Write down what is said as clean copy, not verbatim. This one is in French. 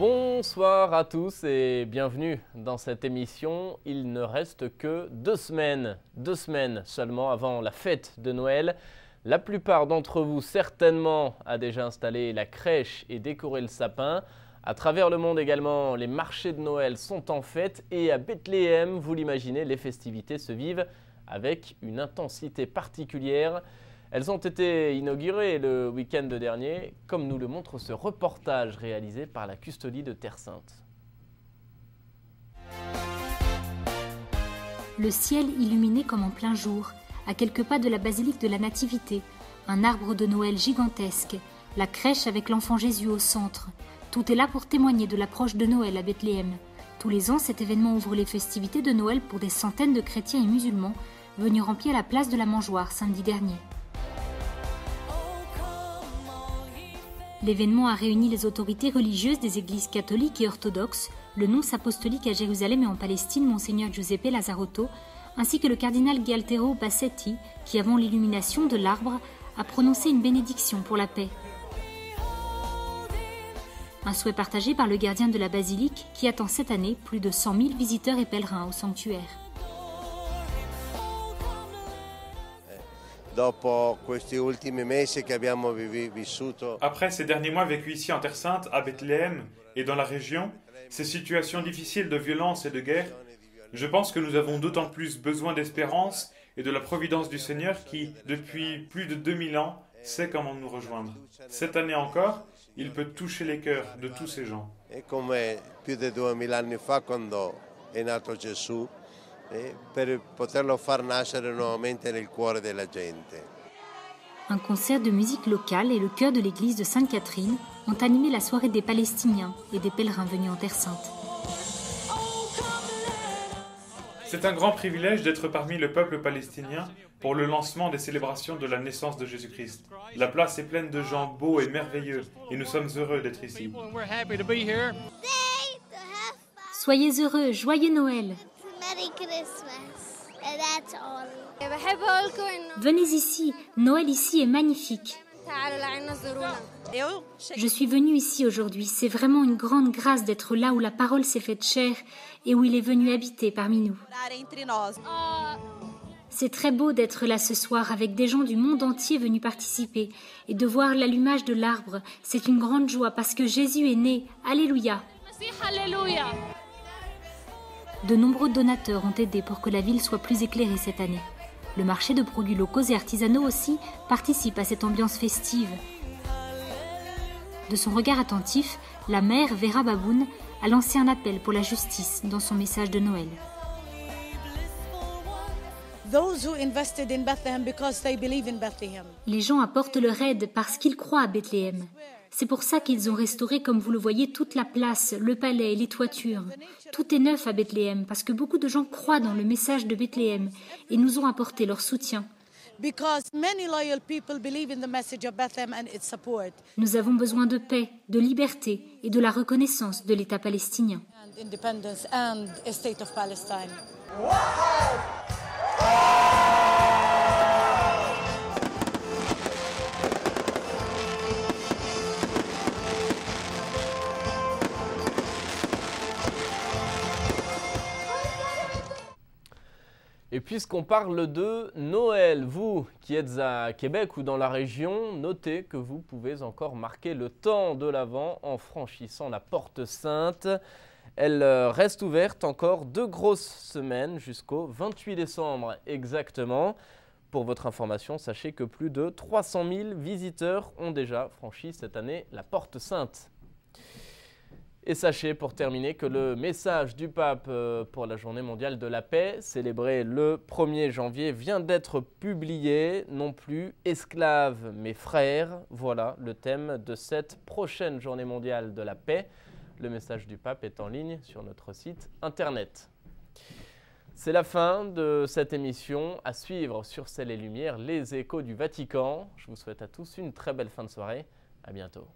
Bonsoir à tous et bienvenue dans cette émission. Il ne reste que 2 semaines seulement avant la fête de Noël. La plupart d'entre vous certainement a déjà installé la crèche et décoré le sapin. À travers le monde également, les marchés de Noël sont en fête et à Bethléem, vous l'imaginez, les festivités se vivent avec une intensité particulière. Elles ont été inaugurées le week-end dernier, comme nous le montre ce reportage réalisé par la Custodie de Terre Sainte. Le ciel illuminé comme en plein jour, à quelques pas de la basilique de la Nativité, un arbre de Noël gigantesque, la crèche avec l'enfant Jésus au centre. Tout est là pour témoigner de l'approche de Noël à Bethléem. Tous les ans, cet événement ouvre les festivités de Noël pour des centaines de chrétiens et musulmans venus remplir la place de la Mangeoire samedi dernier. L'événement a réuni les autorités religieuses des églises catholiques et orthodoxes, le nonce apostolique à Jérusalem et en Palestine, Monseigneur Giuseppe Lazzarotto, ainsi que le cardinal Gualtero Bassetti, qui avant l'illumination de l'arbre a prononcé une bénédiction pour la paix. Un souhait partagé par le gardien de la basilique qui attend cette année plus de 100 000 visiteurs et pèlerins au sanctuaire. Après ces derniers mois vécus ici en Terre Sainte, à Bethléem et dans la région, ces situations difficiles de violence et de guerre, je pense que nous avons d'autant plus besoin d'espérance et de la providence du Seigneur qui, depuis plus de 2000 ans, sait comment nous rejoindre. Cette année encore, il peut toucher les cœurs de tous ces gens. Un concert de musique locale et le chœur de l'église de Sainte-Catherine ont animé la soirée des Palestiniens et des pèlerins venus en Terre Sainte. C'est un grand privilège d'être parmi le peuple palestinien pour le lancement des célébrations de la naissance de Jésus-Christ. La place est pleine de gens beaux et merveilleux et nous sommes heureux d'être ici. Soyez heureux, joyeux Noël! Venez ici, Noël ici est magnifique. Je suis venue ici aujourd'hui, c'est vraiment une grande grâce d'être là où la parole s'est faite chair et où il est venu habiter parmi nous. C'est très beau d'être là ce soir avec des gens du monde entier venus participer et de voir l'allumage de l'arbre. C'est une grande joie parce que Jésus est né. Alléluia! De nombreux donateurs ont aidé pour que la ville soit plus éclairée cette année. Le marché de produits locaux et artisanaux aussi participe à cette ambiance festive. De son regard attentif, la mère Vera Baboun a lancé un appel pour la justice dans son message de Noël. Les gens apportent leur aide parce qu'ils croient à Bethléem. C'est pour ça qu'ils ont restauré, comme vous le voyez, toute la place, le palais, les toitures. Tout est neuf à Bethléem parce que beaucoup de gens croient dans le message de Bethléem et nous ont apporté leur soutien. Nous avons besoin de paix, de liberté et de la reconnaissance de l'État palestinien. Et puisqu'on parle de Noël, vous qui êtes à Québec ou dans la région, notez que vous pouvez encore marquer le temps de l'Avent en franchissant la Porte Sainte. Elle reste ouverte encore 2 grosses semaines jusqu'au 28 décembre exactement. Pour votre information, sachez que plus de 300 000 visiteurs ont déjà franchi cette année la Porte Sainte. Et sachez pour terminer que le message du pape pour la journée mondiale de la paix, célébré le 1er janvier, vient d'être publié. Non plus esclaves mais frères, voilà le thème de cette prochaine journée mondiale de la paix. Le message du pape est en ligne sur notre site internet. C'est la fin de cette émission. À suivre sur Ciel et Lumière, les échos du Vatican. Je vous souhaite à tous une très belle fin de soirée. À bientôt.